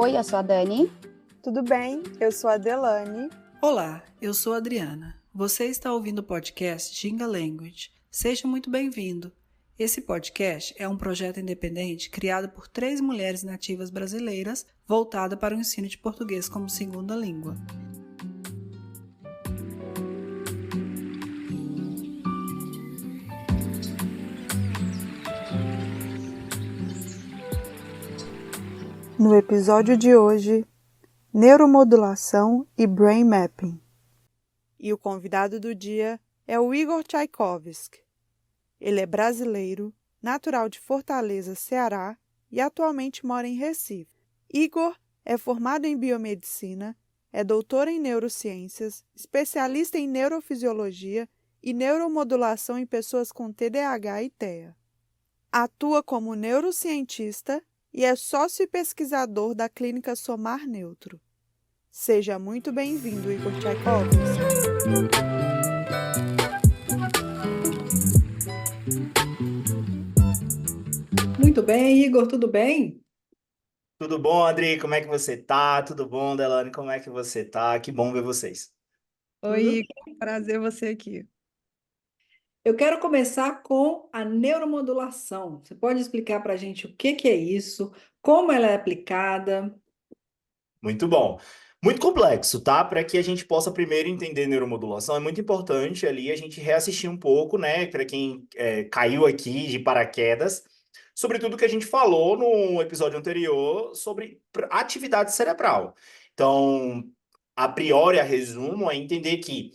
Oi, eu sou a Dani. Tudo bem? Eu sou a Delane. Olá, eu sou a Adriana. Você está ouvindo o podcast Ginga Language. Seja muito bem-vindo. Esse podcast é um projeto independente criado por 3 mulheres nativas brasileiras voltada para o ensino de português como segunda língua. No episódio de hoje, neuromodulação e brain mapping. E o convidado do dia é o Igor Tchaikovsky. Ele é brasileiro, natural de Fortaleza, Ceará, e atualmente mora em Recife. Igor é formado em biomedicina, é doutor em neurociências, especialista em neurofisiologia e neuromodulação em pessoas com TDAH e TEA. Atua como neurocientista e é sócio e pesquisador da clínica Somar Neutro. Seja muito bem-vindo, Igor Tchaikovsky. Muito bem, Igor, tudo bem? Tudo bom, Adri? Como é que você tá? Tudo bom, Delane? Como é que você tá? Que bom ver vocês. Oi, Igor, prazer você aqui. Eu quero começar com a neuromodulação. Você pode explicar para a gente o que é isso, como ela é aplicada? Muito bom. Muito complexo, tá? Para que a gente possa primeiro entender neuromodulação, é muito importante ali a gente reassistir um pouco, né? Para quem caiu aqui de paraquedas, sobre tudo que a gente falou no episódio anterior sobre atividade cerebral. Então, a priori, a resumo, é entender que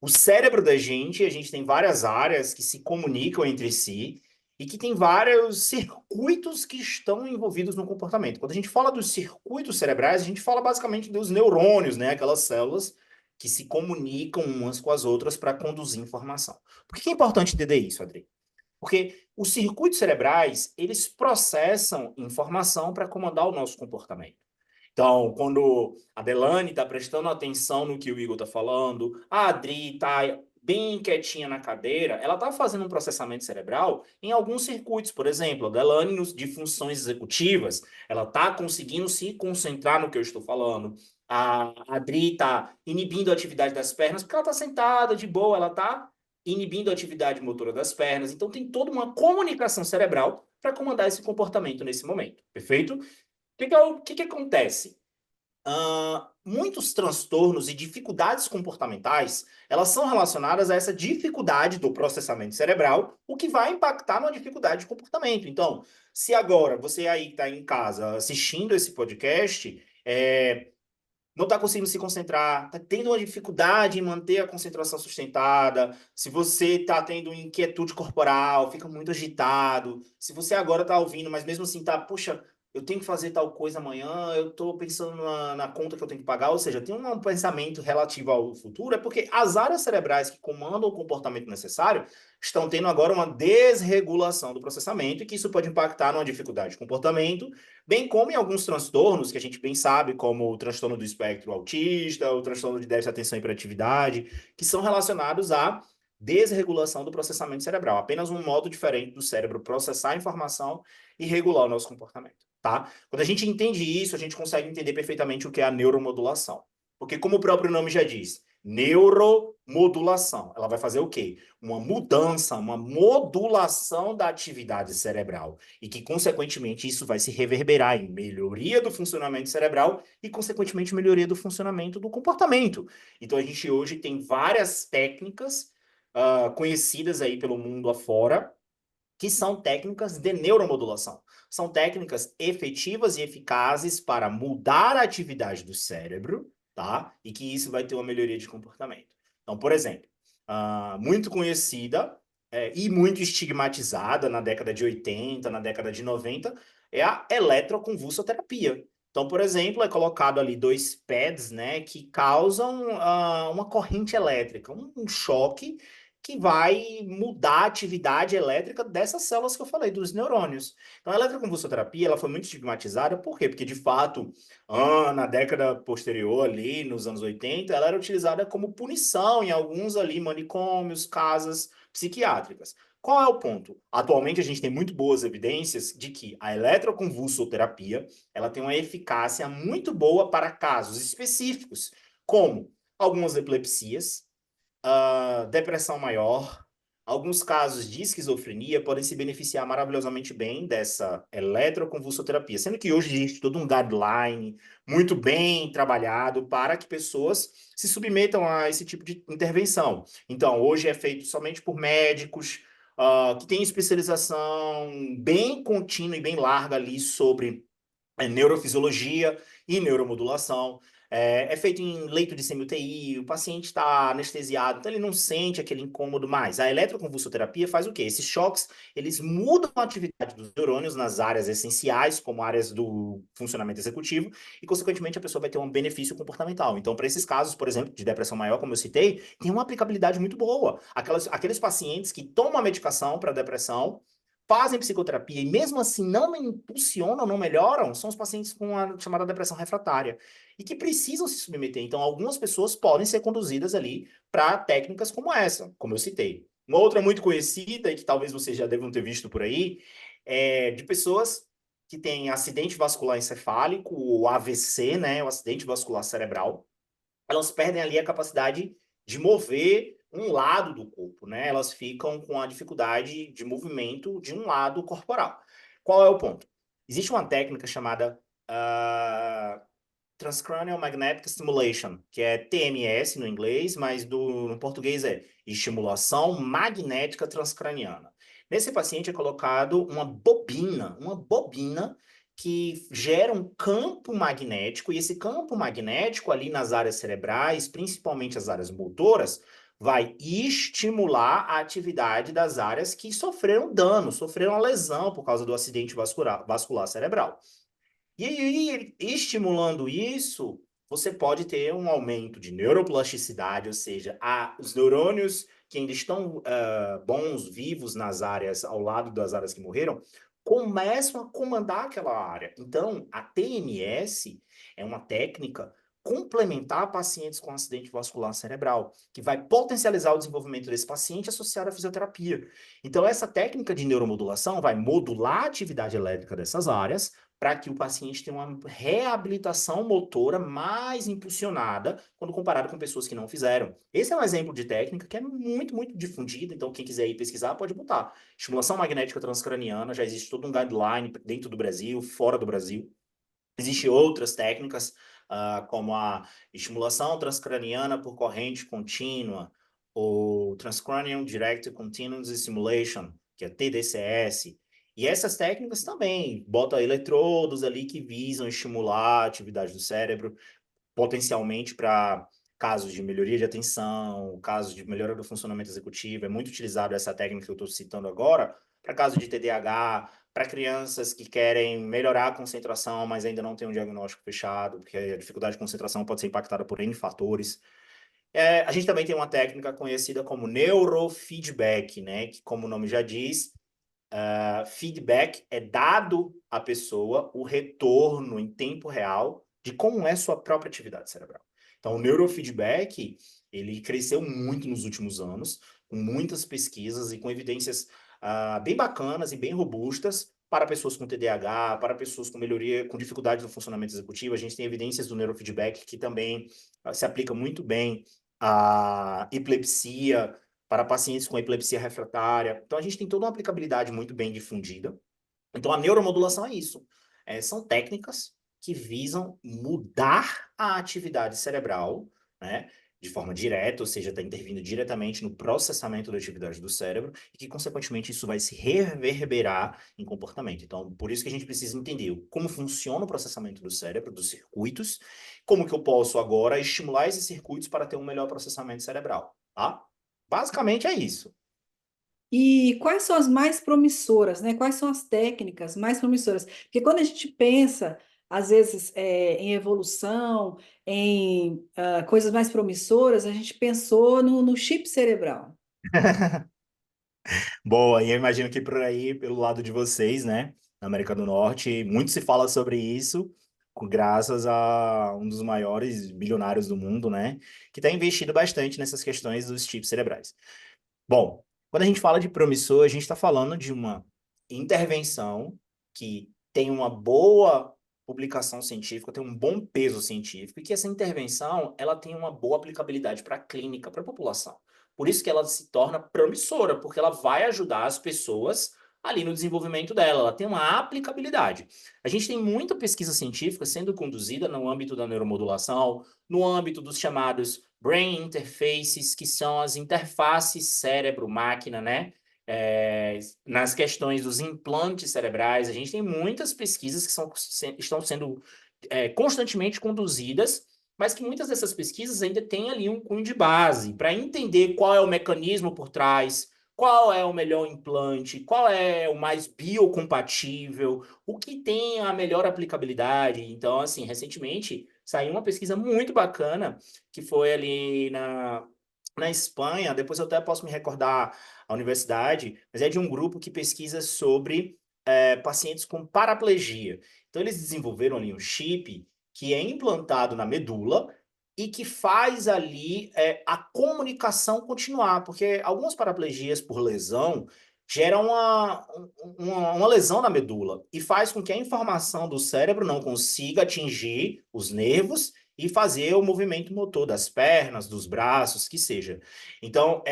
o cérebro da gente, a gente tem várias áreas que se comunicam entre si e que tem vários circuitos que estão envolvidos no comportamento. Quando a gente fala dos circuitos cerebrais, a gente fala basicamente dos neurônios, né? Aquelas células que se comunicam umas com as outras para conduzir informação. Por que é importante entender isso, Adri? Porque os circuitos cerebrais, eles processam informação para comandar o nosso comportamento. Então, quando a Delane está prestando atenção no que o Igor está falando, a Adri está bem quietinha na cadeira, ela está fazendo um processamento cerebral em alguns circuitos. Por exemplo, a Delane, de funções executivas, ela está conseguindo se concentrar no que eu estou falando. A Adri está inibindo a atividade das pernas, porque ela está sentada de boa, ela está inibindo a atividade motora das pernas. Então, tem toda uma comunicação cerebral para comandar esse comportamento nesse momento. Perfeito? O que acontece? Muitos transtornos e dificuldades comportamentais, elas são relacionadas a essa dificuldade do processamento cerebral, o que vai impactar na dificuldade de comportamento. Então, se agora você aí está em casa assistindo esse podcast, não está conseguindo se concentrar, está tendo uma dificuldade em manter a concentração sustentada, se você está tendo inquietude corporal, fica muito agitado, se você agora está ouvindo, mas mesmo assim está, puxa, eu tenho que fazer tal coisa amanhã, eu estou pensando na conta que eu tenho que pagar, ou seja, tem um pensamento relativo ao futuro, é porque as áreas cerebrais que comandam o comportamento necessário estão tendo agora uma desregulação do processamento e que isso pode impactar numa dificuldade de comportamento, bem como em alguns transtornos que a gente bem sabe, como o transtorno do espectro autista, o transtorno de déficit de atenção e hiperatividade, que são relacionados à desregulação do processamento cerebral. Apenas um modo diferente do cérebro processar a informação e regular o nosso comportamento, tá? Quando a gente entende isso, a gente consegue entender perfeitamente o que é a neuromodulação. Porque, como o próprio nome já diz, neuromodulação. Ela vai fazer o quê? Uma mudança, uma modulação da atividade cerebral. E que, consequentemente, isso vai se reverberar em melhoria do funcionamento cerebral e, consequentemente, melhoria do funcionamento do comportamento. Então, a gente hoje tem várias técnicas conhecidas aí pelo mundo afora, que são técnicas de neuromodulação. São técnicas efetivas e eficazes para mudar a atividade do cérebro, tá? E que isso vai ter uma melhoria de comportamento. Então, por exemplo, muito conhecida e muito estigmatizada na década de 80, na década de 90, é a eletroconvulsoterapia. Então, por exemplo, é colocado ali 2 pads, né, que causam uma corrente elétrica, um choque que vai mudar a atividade elétrica dessas células que eu falei, dos neurônios. Então, a eletroconvulsoterapia, ela foi muito estigmatizada, por quê? Porque, de fato, na década posterior ali, nos anos 80, ela era utilizada como punição em alguns ali manicômios, casas psiquiátricas. Qual é o ponto? Atualmente, a gente tem muito boas evidências de que a eletroconvulsoterapia ela tem uma eficácia muito boa para casos específicos, como algumas epilepsias, depressão maior, alguns casos de esquizofrenia podem se beneficiar maravilhosamente bem dessa eletroconvulsoterapia, sendo que hoje existe todo um guideline muito bem trabalhado para que pessoas se submetam a esse tipo de intervenção. Então, hoje é feito somente por médicos, que têm especialização bem contínua e bem larga ali sobre neurofisiologia e neuromodulação. É feito em leito de semi-UTI, o paciente está anestesiado, então ele não sente aquele incômodo mais. A eletroconvulsoterapia faz o quê? Esses choques, eles mudam a atividade dos neurônios nas áreas essenciais, como áreas do funcionamento executivo, e, consequentemente, a pessoa vai ter um benefício comportamental. Então, para esses casos, por exemplo, de depressão maior, como eu citei, tem uma aplicabilidade muito boa. Aqueles pacientes que tomam a medicação para depressão, fazem psicoterapia e mesmo assim não impulsionam, não melhoram, são os pacientes com a chamada depressão refratária e que precisam se submeter. Então, algumas pessoas podem ser conduzidas ali para técnicas como essa, como eu citei. Uma outra muito conhecida e que talvez vocês já devam ter visto por aí, é de pessoas que têm acidente vascular encefálico, o AVC, né, o acidente vascular cerebral. Elas perdem ali a capacidade de mover um lado do corpo, né? Elas ficam com a dificuldade de movimento de um lado corporal. Qual é o ponto? Existe uma técnica chamada Transcranial Magnetic Stimulation, que é TMS no inglês, mas no português é estimulação magnética transcraniana. Nesse paciente é colocado uma bobina que gera um campo magnético, e esse campo magnético ali nas áreas cerebrais, principalmente as áreas motoras, vai estimular a atividade das áreas que sofreram dano, sofreram uma lesão por causa do acidente vascular cerebral. E aí, estimulando isso, você pode ter um aumento de neuroplasticidade, ou seja, os neurônios que ainda estão bons, vivos nas áreas, ao lado das áreas que morreram, começam a comandar aquela área. Então, a TMS é uma técnica complementar a pacientes com acidente vascular cerebral, que vai potencializar o desenvolvimento desse paciente associado à fisioterapia. Então, essa técnica de neuromodulação vai modular a atividade elétrica dessas áreas, para que o paciente tenha uma reabilitação motora mais impulsionada quando comparado com pessoas que não fizeram. Esse é um exemplo de técnica que é muito, muito difundida, então quem quiser ir pesquisar pode botar. Estimulação magnética transcraniana, já existe todo um guideline dentro do Brasil, fora do Brasil. Existem outras técnicas, como a estimulação transcraniana por corrente contínua, ou Transcranial Direct Continuous Stimulation, que é TDCS. E essas técnicas também botam eletrodos ali que visam estimular a atividade do cérebro, potencialmente para casos de melhoria de atenção, casos de melhora do funcionamento executivo. É muito utilizado essa técnica que eu estou citando agora, para casos de TDAH, para crianças que querem melhorar a concentração, mas ainda não têm um diagnóstico fechado, porque a dificuldade de concentração pode ser impactada por N fatores. A gente também tem uma técnica conhecida como neurofeedback, né? Que, como o nome já diz, feedback é dado à pessoa o retorno em tempo real de como é sua própria atividade cerebral. Então, o neurofeedback, ele cresceu muito nos últimos anos, com muitas pesquisas e com evidências bem bacanas e bem robustas para pessoas com TDAH, para pessoas com melhoria, com dificuldade no funcionamento executivo. A gente tem evidências do neurofeedback que também se aplica muito bem à epilepsia, para pacientes com epilepsia refratária. Então, a gente tem toda uma aplicabilidade muito bem difundida. Então, a neuromodulação é isso. São técnicas que visam mudar a atividade cerebral, né, de forma direta, ou seja, está intervindo diretamente no processamento da atividade do cérebro e que, consequentemente, isso vai se reverberar em comportamento. Então, por isso que a gente precisa entender como funciona o processamento do cérebro, dos circuitos, como que eu posso agora estimular esses circuitos para ter um melhor processamento cerebral, tá? Basicamente é isso. E quais são as mais promissoras, né? Quais são as técnicas mais promissoras? Porque quando a gente pensa, às vezes, em evolução, em coisas mais promissoras, a gente pensou no chip cerebral. Boa, e eu imagino que por aí, pelo lado de vocês, né, na América do Norte, muito se fala sobre isso, graças a um dos maiores bilionários do mundo, né, que está investido bastante nessas questões dos chips cerebrais. Bom, Quando a gente fala de promissor, a gente está falando de uma intervenção que tem uma boa publicação científica, tem um bom peso científico, e que essa intervenção ela tem uma boa aplicabilidade para a clínica, para a população. Por isso que ela se torna promissora, porque ela vai ajudar as pessoas ali no desenvolvimento dela, ela tem uma aplicabilidade. A gente tem muita pesquisa científica sendo conduzida no âmbito da neuromodulação, no âmbito dos chamados brain interfaces, que são as interfaces cérebro-máquina, né? Nas questões dos implantes cerebrais, a gente tem muitas pesquisas que estão sendo constantemente conduzidas, mas que muitas dessas pesquisas ainda têm ali um cunho de base para entender qual é o mecanismo por trás, qual é o melhor implante, qual é o mais biocompatível, o que tem a melhor aplicabilidade. Então, assim, recentemente saiu uma pesquisa muito bacana que foi ali na Espanha, depois eu até posso me recordar a universidade, mas é de um grupo que pesquisa sobre pacientes com paraplegia. Então, eles desenvolveram ali um chip que é implantado na medula e que faz ali a comunicação continuar, porque algumas paraplegias por lesão geram uma lesão na medula e faz com que a informação do cérebro não consiga atingir os nervos e fazer o movimento motor das pernas, dos braços, que seja. Então,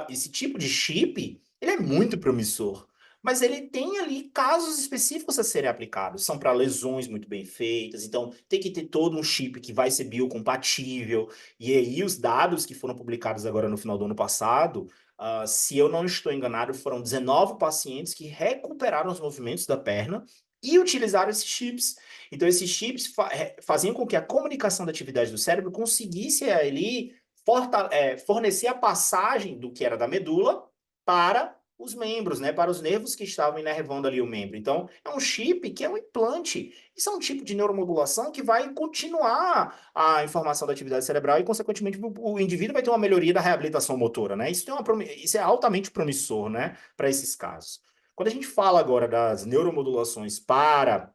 esse tipo de chip, ele é muito promissor, mas ele tem ali casos específicos a serem aplicados. São para lesões muito bem feitas, então tem que ter todo um chip que vai ser biocompatível. E aí, os dados que foram publicados agora no final do ano passado, se eu não estou enganado, foram 19 pacientes que recuperaram os movimentos da perna e utilizaram esses chips. Então, esses chips faziam com que a comunicação da atividade do cérebro conseguisse ali fornecer a passagem do que era da medula para os membros, né, para os nervos que estavam inervando ali o membro. Então, é um chip que é um implante. Isso é um tipo de neuromodulação que vai continuar a informação da atividade cerebral e, consequentemente, o indivíduo vai ter uma melhoria da reabilitação motora, né? Isso é altamente promissor, né, para esses casos. Quando a gente fala agora das neuromodulações para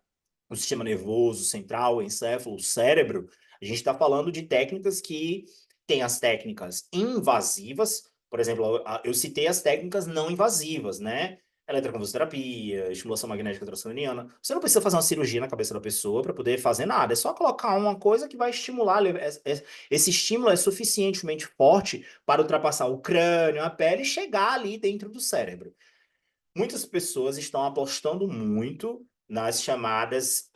o sistema nervoso central, o encéfalo, o cérebro, a gente está falando de técnicas que tem as técnicas invasivas, por exemplo, eu citei as técnicas não invasivas, né? Eletroconvulsoterapia, estimulação magnética transcraniana. Você não precisa fazer uma cirurgia na cabeça da pessoa para poder fazer nada. É só colocar uma coisa que vai estimular. Esse estímulo é suficientemente forte para ultrapassar o crânio, a pele e chegar ali dentro do cérebro. Muitas pessoas estão apostando muito nas chamadas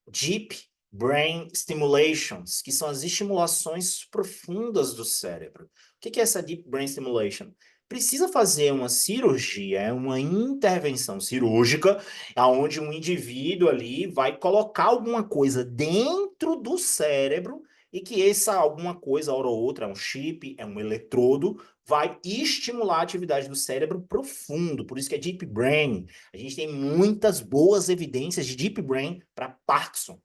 Deep Brain Stimulations, que são as estimulações profundas do cérebro. O que é essa Deep Brain Stimulation? Precisa fazer uma cirurgia, uma intervenção cirúrgica, onde um indivíduo ali vai colocar alguma coisa dentro do cérebro e que essa alguma coisa, hora ou outra, é um chip, é um eletrodo, vai estimular a atividade do cérebro profundo, por isso que é Deep Brain. A gente tem muitas boas evidências de Deep Brain para Parkinson.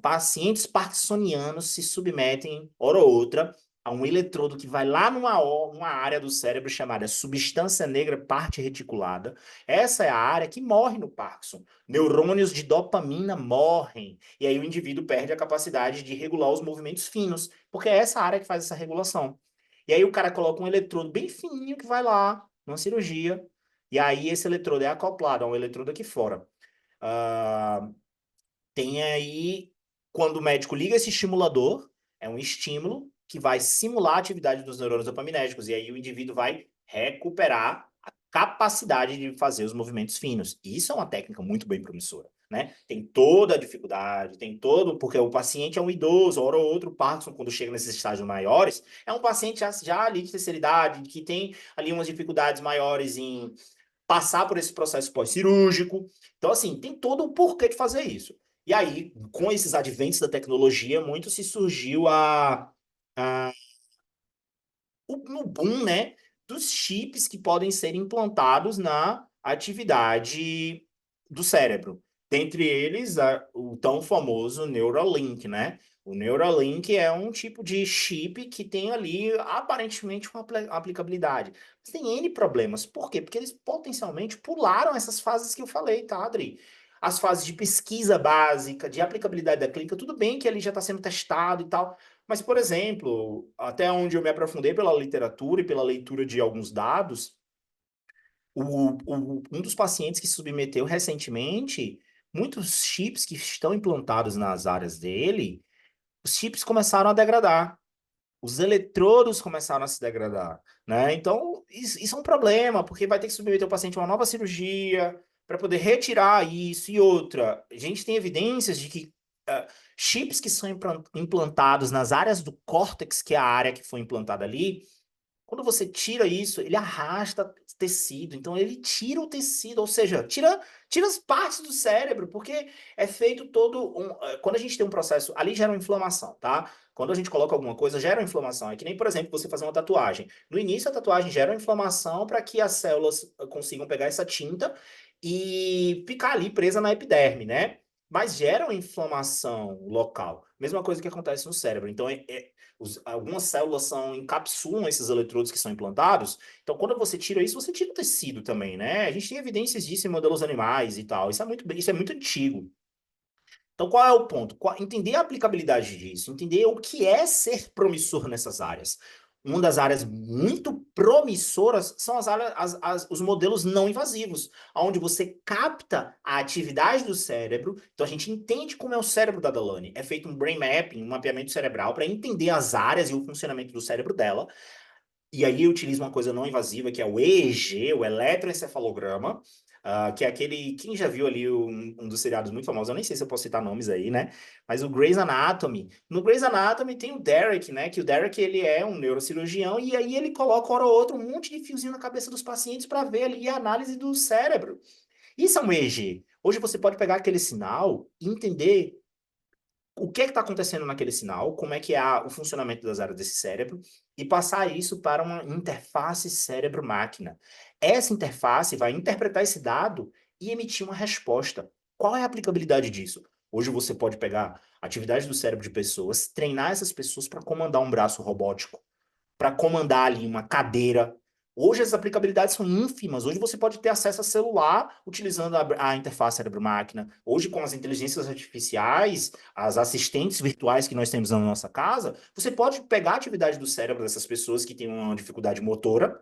Pacientes parkinsonianos se submetem, hora ou outra, a um eletrodo que vai lá numa área do cérebro chamada substância negra parte reticulada. Essa é a área que morre no Parkinson. Neurônios de dopamina morrem. E aí o indivíduo perde a capacidade de regular os movimentos finos, porque é essa área que faz essa regulação. E aí o cara coloca um eletrodo bem fininho que vai lá, numa cirurgia, e aí esse eletrodo é acoplado a um eletrodo aqui fora. Tem aí, quando o médico liga esse estimulador, é um estímulo que vai simular a atividade dos neurônios dopaminérgicos, e aí o indivíduo vai recuperar a capacidade de fazer os movimentos finos. E isso é uma técnica muito bem promissora, né? Tem toda a dificuldade, porque o paciente é um idoso, hora ou outro, o Parkinson, quando chega nesses estágios maiores, é um paciente já ali de terceira idade, que tem ali umas dificuldades maiores em passar por esse processo pós-cirúrgico. Então, assim, tem todo o porquê de fazer isso. E aí, com esses adventos da tecnologia, muito se surgiu no boom, né, dos chips que podem ser implantados na atividade do cérebro. Dentre eles, o tão famoso Neuralink, né? O Neuralink é um tipo de chip que tem ali, aparentemente, uma aplicabilidade. Mas tem N problemas. Por quê? Porque eles potencialmente pularam essas fases que eu falei, tá, Adri? as fases de pesquisa básica, de aplicabilidade da clínica, tudo bem que ali já está sendo testado e tal, mas, por exemplo, até onde eu me aprofundei pela literatura e pela leitura de alguns dados, um dos pacientes que se submeteu recentemente, muitos chips que estão implantados nas áreas dele, os chips começaram a degradar. Os eletrodos começaram a se degradar, né? Então, isso é um problema, porque vai ter que submeter o paciente a uma nova cirurgia para poder retirar isso. E outra, a gente tem evidências de que chips que são implantados nas áreas do córtex, que é a área que foi implantada ali, quando você tira isso, ele arrasta tecido. Então, ele tira o tecido, ou seja, tira as partes do cérebro, porque é feito todo quando a gente tem um processo, ali gera uma inflamação, tá? Quando a gente coloca alguma coisa, gera uma inflamação. É que nem, por exemplo, você fazer uma tatuagem. No início, a tatuagem gera uma inflamação para que as células consigam pegar essa tinta e ficar ali presa na epiderme, né? Mas gera uma inflamação local. Mesma coisa que acontece no cérebro. Então, algumas células encapsulam esses eletrodos que são implantados. Então, quando você tira isso, você tira o tecido também, né? A gente tem evidências disso em modelos animais e tal. Isso é muito antigo. Então, qual é o ponto? Entender a aplicabilidade disso, entender o que é ser promissor nessas áreas. Uma das áreas muito promissoras são os modelos não invasivos, onde você capta a atividade do cérebro. Então, a gente entende como é o cérebro da Delaney. É feito um brain mapping, um mapeamento cerebral, para entender as áreas e o funcionamento do cérebro dela. E aí eu utilizo uma coisa não invasiva, que é o EEG, o eletroencefalograma, que é aquele... Quem já viu ali um dos seriados muito famosos, eu nem sei se eu posso citar nomes aí, né? Mas o Grey's Anatomy. No Grey's Anatomy tem o Derek, né? Que o Derek, ele é um neurocirurgião, e aí ele coloca, hora ou outra, um monte de fiozinho na cabeça dos pacientes para ver ali a análise do cérebro. Isso é um EEG. Hoje você pode pegar aquele sinal e entender o que está acontecendo naquele sinal, como é que é o funcionamento das áreas desse cérebro, e passar isso para uma interface cérebro-máquina. Essa interface vai interpretar esse dado e emitir uma resposta. Qual é a aplicabilidade disso? Hoje você pode pegar atividades do cérebro de pessoas, treinar essas pessoas para comandar um braço robótico, para comandar ali uma cadeira. Hoje as aplicabilidades são ínfimas. Hoje você pode ter acesso a celular utilizando a interface cérebro-máquina. Hoje, com as inteligências artificiais, as assistentes virtuais que nós temos na nossa casa, você pode pegar a atividade do cérebro dessas pessoas que têm uma dificuldade motora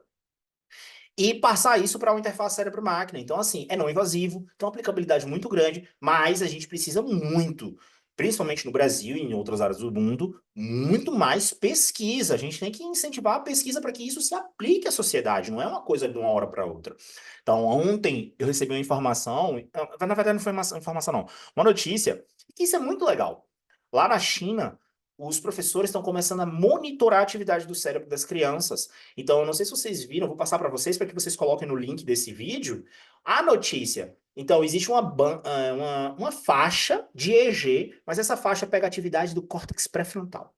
e passar isso para uma interface cérebro-máquina. Então, assim, é não invasivo, tem uma aplicabilidade muito grande, mas a gente precisa muito, principalmente no Brasil e em outras áreas do mundo, muito mais pesquisa. A gente tem que incentivar a pesquisa para que isso se aplique à sociedade, não é uma coisa de uma hora para outra. Então, ontem eu recebi uma informação, na verdade não foi uma informação não, uma notícia, que isso é muito legal. Lá na China, os professores estão começando a monitorar a atividade do cérebro das crianças. Então, eu não sei se vocês viram, vou passar para vocês para que vocês coloquem no link desse vídeo a notícia. Então, existe uma faixa de EEG, mas essa faixa pega a atividade do córtex pré-frontal.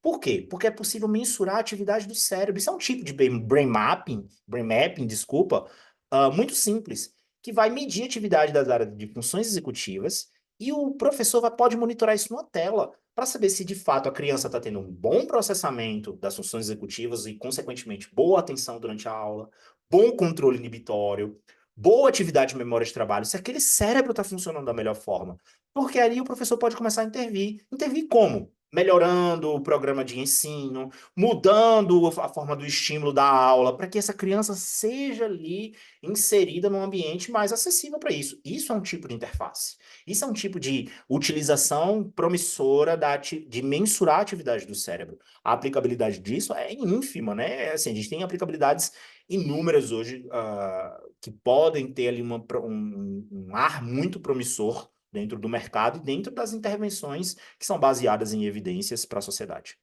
Por quê? Porque é possível mensurar a atividade do cérebro. Isso é um tipo de brain mapping, desculpa, muito simples, que vai medir a atividade das áreas de funções executivas e o professor pode monitorar isso numa tela para saber se de fato a criança está tendo um bom processamento das funções executivas e, consequentemente, boa atenção durante a aula, bom controle inibitório, boa atividade de memória de trabalho, se aquele cérebro está funcionando da melhor forma. Porque ali o professor pode começar a intervir. Intervir como? Melhorando o programa de ensino, mudando a forma do estímulo da aula, para que essa criança seja ali inserida num ambiente mais acessível para isso. Isso é um tipo de interface. Isso é um tipo de utilização promissora de mensurar a atividade do cérebro. A aplicabilidade disso é ínfima, né? Assim, a gente tem aplicabilidades inúmeras hoje que podem ter ali um ar muito promissor dentro do mercado e dentro das intervenções que são baseadas em evidências para a sociedade.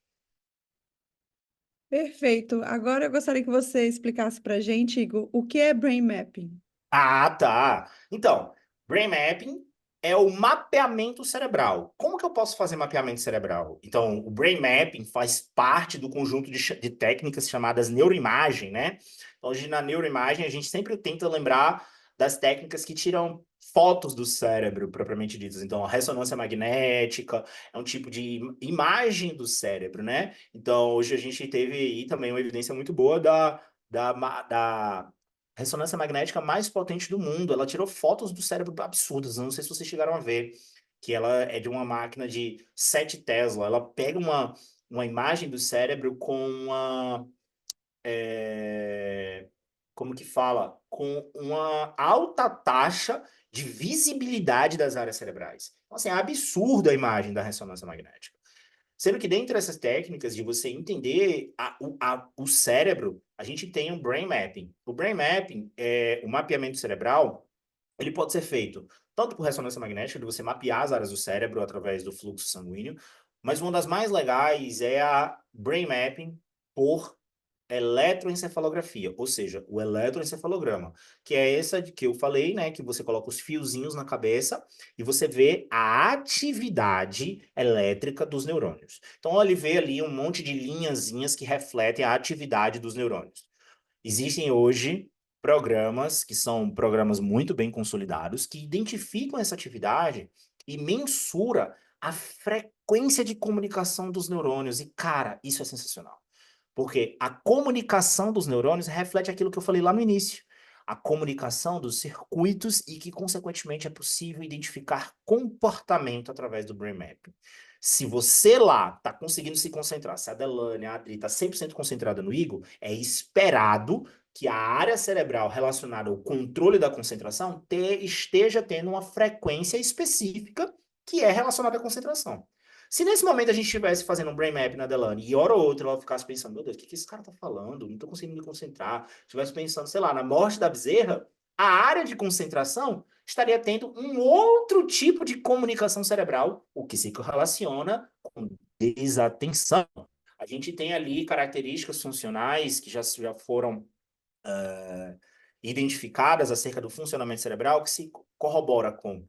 Perfeito. Agora eu gostaria que você explicasse para a gente, Igor, o que é brain mapping? Ah, tá. Então, brain mapping é o mapeamento cerebral. Como que eu posso fazer mapeamento cerebral? Então, o brain mapping faz parte do conjunto de técnicas chamadas neuroimagem, né? Então, hoje na neuroimagem a gente sempre tenta lembrar das técnicas que tiram fotos do cérebro, propriamente ditas. Então, a ressonância magnética é um tipo de imagem do cérebro, né? Então, hoje a gente teve aí também uma evidência muito boa da ressonância magnética mais potente do mundo. Ela tirou fotos do cérebro absurdas. Eu não sei se vocês chegaram a ver, que ela é de uma máquina de 7 Tesla. Ela pega uma imagem do cérebro com como que fala? Com uma alta taxa de visibilidade das áreas cerebrais. Então, assim, é absurdo a imagem da ressonância magnética. Sendo que dentro dessas técnicas de você entender o cérebro, a gente tem um brain mapping. O brain mapping, o mapeamento cerebral, ele pode ser feito tanto por ressonância magnética, de você mapear as áreas do cérebro através do fluxo sanguíneo, mas uma das mais legais é a brain mapping por eletroencefalografia, ou seja, o eletroencefalograma, que é essa de que eu falei, né, que você coloca os fiozinhos na cabeça e você vê a atividade elétrica dos neurônios. Então ele vê ali um monte de linhazinhas que refletem a atividade dos neurônios. Existem hoje programas que são programas muito bem consolidados que identificam essa atividade e mensura a frequência de comunicação dos neurônios. E, cara, isso é sensacional. Porque a comunicação dos neurônios reflete aquilo que eu falei lá no início. A comunicação dos circuitos e que, consequentemente, é possível identificar comportamento através do brain mapping. Se você lá está conseguindo se concentrar, se a Delane, a Adri está 100% concentrada no Igor, é esperado que a área cerebral relacionada ao controle da concentração esteja tendo uma frequência específica que é relacionada à concentração. Se nesse momento a gente estivesse fazendo um brain map na Delane e hora ou outra ela ficasse pensando, meu Deus, o que esse cara tá falando? Não tô conseguindo me concentrar. Estivesse pensando, sei lá, na morte da bezerra, a área de concentração estaria tendo um outro tipo de comunicação cerebral, o que se correlaciona com desatenção. A gente tem ali características funcionais que já foram identificadas acerca do funcionamento cerebral que se corrobora com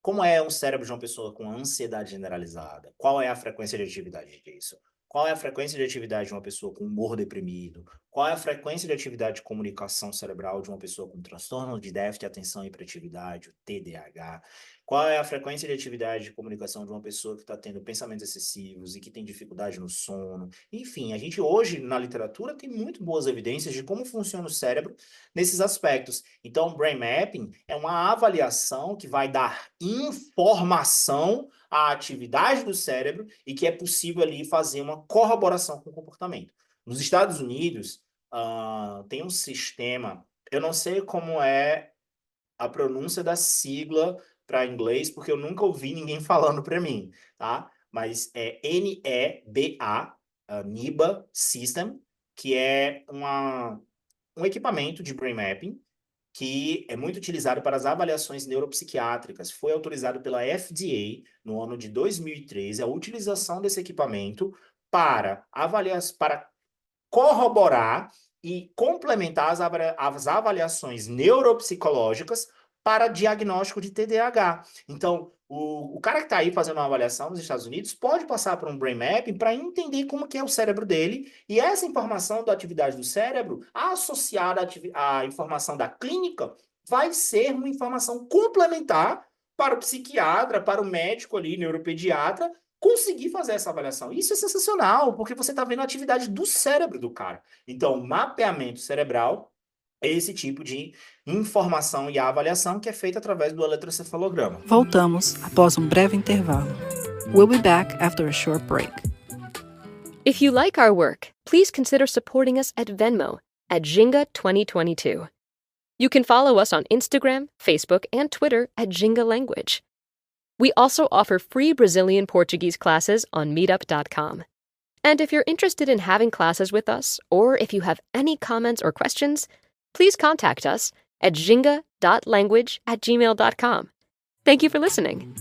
como é o cérebro de uma pessoa com ansiedade generalizada? Qual é a frequência de atividade disso? Qual é a frequência de atividade de uma pessoa com humor deprimido? Qual é a frequência de atividade de comunicação cerebral de uma pessoa com transtorno de déficit de atenção e hiperatividade, o TDAH? Qual é a frequência de atividade de comunicação de uma pessoa que está tendo pensamentos excessivos e que tem dificuldade no sono? Enfim, a gente hoje, na literatura, tem muito boas evidências de como funciona o cérebro nesses aspectos. Então, o brain mapping é uma avaliação que vai dar informação à atividade do cérebro e que é possível ali fazer uma corroboração com o comportamento. Nos Estados Unidos, tem um sistema, eu não sei como é a pronúncia da sigla para inglês, porque eu nunca ouvi ninguém falando para mim, tá? Mas é NEBA, NEBA System, que é um equipamento de brain mapping que é muito utilizado para as avaliações neuropsiquiátricas. Foi autorizado pela FDA no ano de 2013 a utilização desse equipamento para para corroborar e complementar as avaliações neuropsicológicas para diagnóstico de TDAH. Então, o cara que está aí fazendo uma avaliação nos Estados Unidos pode passar por um brain mapping para entender como que é o cérebro dele e essa informação da atividade do cérebro associada à informação da clínica vai ser uma informação complementar para o psiquiatra, para o médico ali, neuropediatra, conseguir fazer essa avaliação. Isso é sensacional, porque você está vendo a atividade do cérebro do cara. Então, mapeamento cerebral é esse tipo de informação e avaliação que é feita através do eletroencefalograma. Voltamos após um breve intervalo. We'll be back after a short break. If you like our work, please consider supporting us at Venmo at Jinga 2022. You can follow us on Instagram, Facebook, and Twitter at Jinga Language. We also offer free Brazilian Portuguese classes on meetup.com. And if you're interested in having classes with us, or if you have any comments or questions, please contact us at jinga.language@gmail.com. Thank you for listening.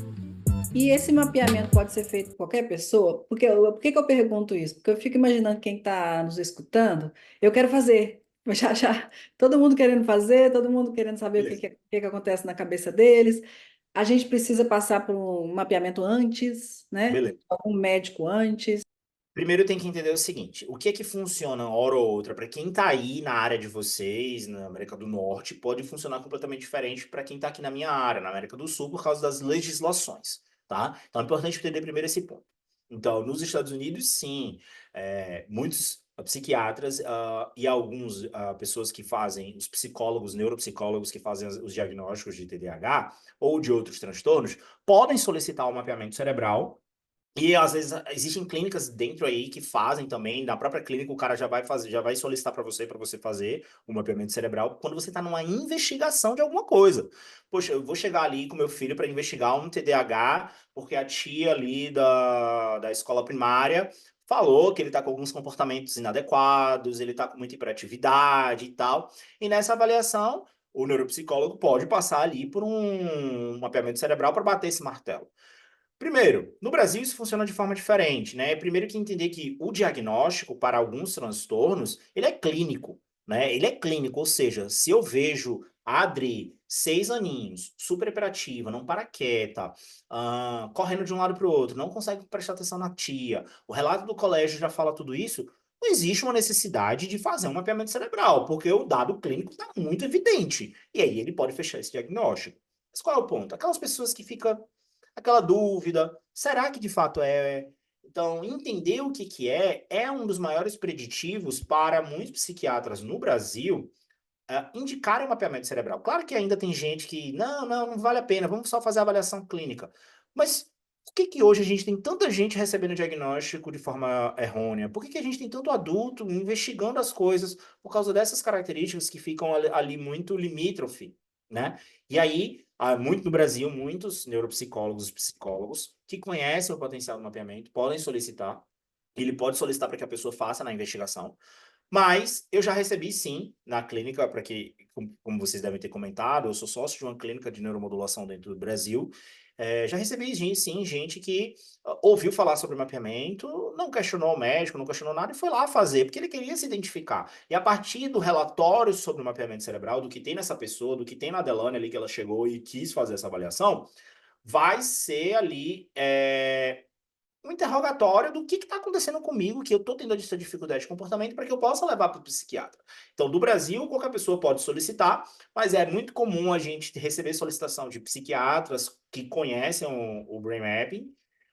E esse mapeamento pode ser feito por qualquer pessoa? Por que eu pergunto isso? Porque eu fico imaginando quem está nos escutando, eu quero fazer. Já, todo mundo querendo fazer, todo mundo querendo saber o que acontece na cabeça deles. A gente precisa passar por um mapeamento antes, né? Beleza. Algum médico antes. Primeiro tem que entender o seguinte, o que é que funciona hora ou outra para quem está aí na área de vocês, na América do Norte, pode funcionar completamente diferente para quem está aqui na minha área, na América do Sul, por causa das legislações, tá? Então é importante entender primeiro esse ponto. Então, nos Estados Unidos, sim, muitos psiquiatras e alguns pessoas que fazem, os psicólogos, neuropsicólogos que fazem os diagnósticos de TDAH ou de outros transtornos, podem solicitar o mapeamento cerebral. E às vezes existem clínicas dentro aí que fazem também, na própria clínica o cara já vai fazer, já vai solicitar para você fazer o mapeamento cerebral quando você está numa investigação de alguma coisa. Poxa, eu vou chegar ali com meu filho para investigar um TDAH, porque a tia ali da escola primária falou que ele está com alguns comportamentos inadequados, ele está com muita hiperatividade e tal. E nessa avaliação, o neuropsicólogo pode passar ali por um mapeamento cerebral para bater esse martelo. Primeiro, no Brasil isso funciona de forma diferente, né? Primeiro que entender que o diagnóstico para alguns transtornos, ele é clínico, né? Ele é clínico, ou seja, se eu vejo a Adri, 6 aninhos, super hiperativa, não para quieta, correndo de um lado para o outro, não consegue prestar atenção na tia, o relato do colégio já fala tudo isso, não existe uma necessidade de fazer um mapeamento cerebral, porque o dado clínico está muito evidente, e aí ele pode fechar esse diagnóstico. Mas qual é o ponto? Aquelas pessoas que ficam aquela dúvida, será que de fato é? Então, entender o que é um dos maiores preditivos para muitos psiquiatras no Brasil indicarem o mapeamento cerebral. Claro que ainda tem gente que, não vale a pena, vamos só fazer a avaliação clínica. Mas por que hoje a gente tem tanta gente recebendo diagnóstico de forma errônea? Por que a gente tem tanto adulto investigando as coisas por causa dessas características que ficam ali muito limítrofe, né? E aí, há muito no Brasil, muitos neuropsicólogos e psicólogos que conhecem o potencial do mapeamento podem solicitar. Ele pode solicitar para que a pessoa faça na investigação. Mas eu já recebi sim na clínica, para que, como vocês devem ter comentado, eu sou sócio de uma clínica de neuromodulação dentro do Brasil. Já recebi sim gente que ouviu falar sobre mapeamento, não questionou o médico, não questionou nada e foi lá fazer, porque ele queria se identificar. E a partir do relatório sobre o mapeamento cerebral, do que tem nessa pessoa, do que tem na Delane ali que ela chegou e quis fazer essa avaliação, vai ser ali um interrogatório do que está acontecendo comigo, que eu estou tendo essa dificuldade de comportamento, para que eu possa levar para o psiquiatra. Então, do Brasil, qualquer pessoa pode solicitar, mas é muito comum a gente receber solicitação de psiquiatras que conhecem o Brain Mapping.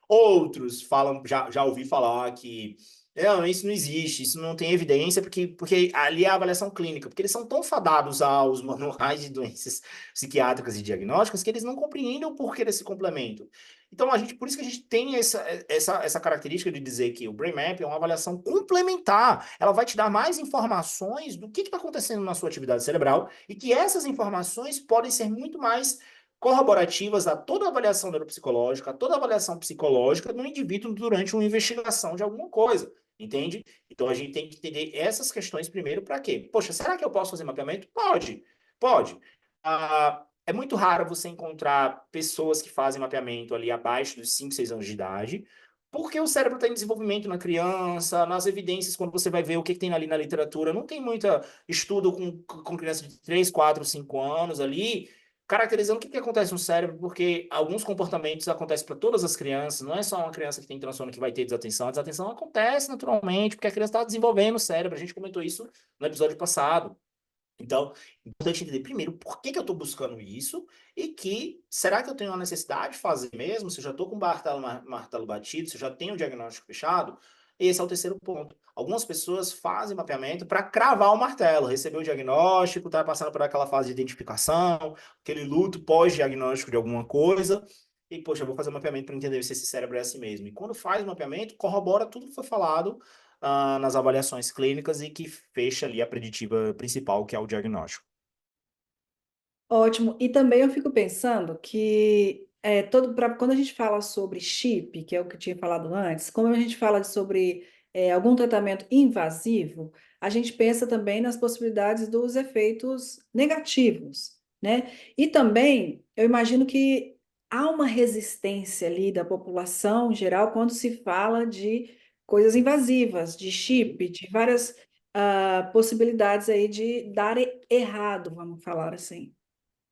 Outros falam, já ouvi falar que não, isso não existe, isso não tem evidência, porque ali é a avaliação clínica, porque eles são tão fadados aos manuais de doenças psiquiátricas e diagnósticas que eles não compreendem o porquê desse complemento. Então, por isso que a gente tem essa característica de dizer que o Brain Map é uma avaliação complementar. Ela vai te dar mais informações do que está acontecendo na sua atividade cerebral e que essas informações podem ser muito mais corroborativas a toda avaliação neuropsicológica, a toda avaliação psicológica do indivíduo durante uma investigação de alguma coisa, entende? Então, a gente tem que entender essas questões primeiro para quê? Poxa, será que eu posso fazer mapeamento? Pode. É muito raro você encontrar pessoas que fazem mapeamento ali abaixo dos 5, 6 anos de idade, porque o cérebro está em desenvolvimento na criança, nas evidências, quando você vai ver o que tem ali na literatura, não tem muito estudo com criança de 3, 4, 5 anos ali, caracterizando o que acontece no cérebro, porque alguns comportamentos acontecem para todas as crianças, não é só uma criança que tem transtorno que vai ter desatenção, a desatenção acontece naturalmente, porque a criança está desenvolvendo o cérebro, a gente comentou isso no episódio passado. Então, é importante entender primeiro por que eu estou buscando isso e será que eu tenho uma necessidade de fazer mesmo? Se eu já estou com o martelo batido, se eu já tenho o diagnóstico fechado? Esse é o terceiro ponto. Algumas pessoas fazem mapeamento para cravar o martelo, receber o diagnóstico, está passando por aquela fase de identificação, aquele luto pós-diagnóstico de alguma coisa, e, poxa, eu vou fazer um mapeamento para entender se esse cérebro é assim mesmo. E quando faz o mapeamento, corrobora tudo que foi falado nas avaliações clínicas e que fecha ali a preditiva principal, que é o diagnóstico. Ótimo. E também eu fico pensando que quando a gente fala sobre chip, que é o que eu tinha falado antes, como a gente fala sobre algum tratamento invasivo, a gente pensa também nas possibilidades dos efeitos negativos, né? E também eu imagino que há uma resistência ali da população em geral quando se fala de coisas invasivas, de chip, de várias possibilidades aí de dar errado, vamos falar assim.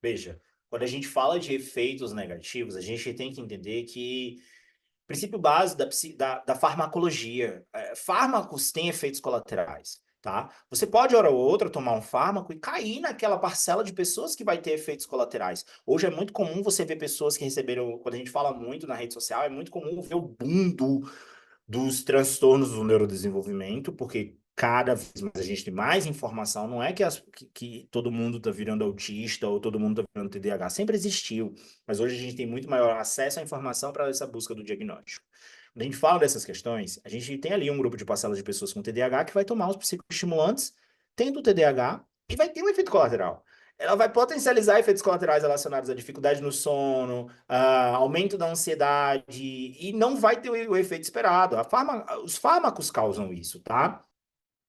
Veja, quando a gente fala de efeitos negativos, a gente tem que entender que princípio básico da farmacologia. Fármacos têm efeitos colaterais, tá? Você pode, hora ou outra, tomar um fármaco e cair naquela parcela de pessoas que vai ter efeitos colaterais. Hoje é muito comum você ver pessoas que receberam, quando a gente fala muito na rede social, é muito comum ver o boom dos transtornos do neurodesenvolvimento, porque cada vez mais a gente tem mais informação, não é que todo mundo está virando autista ou todo mundo está virando TDAH, sempre existiu, mas hoje a gente tem muito maior acesso à informação para essa busca do diagnóstico. Quando a gente fala dessas questões, a gente tem ali um grupo de parcela de pessoas com TDAH que vai tomar os psicoestimulantes, tendo TDAH, e vai ter um efeito colateral. Ela vai potencializar efeitos colaterais relacionados à dificuldade no sono, aumento da ansiedade, e não vai ter o efeito esperado. Os fármacos causam isso, tá?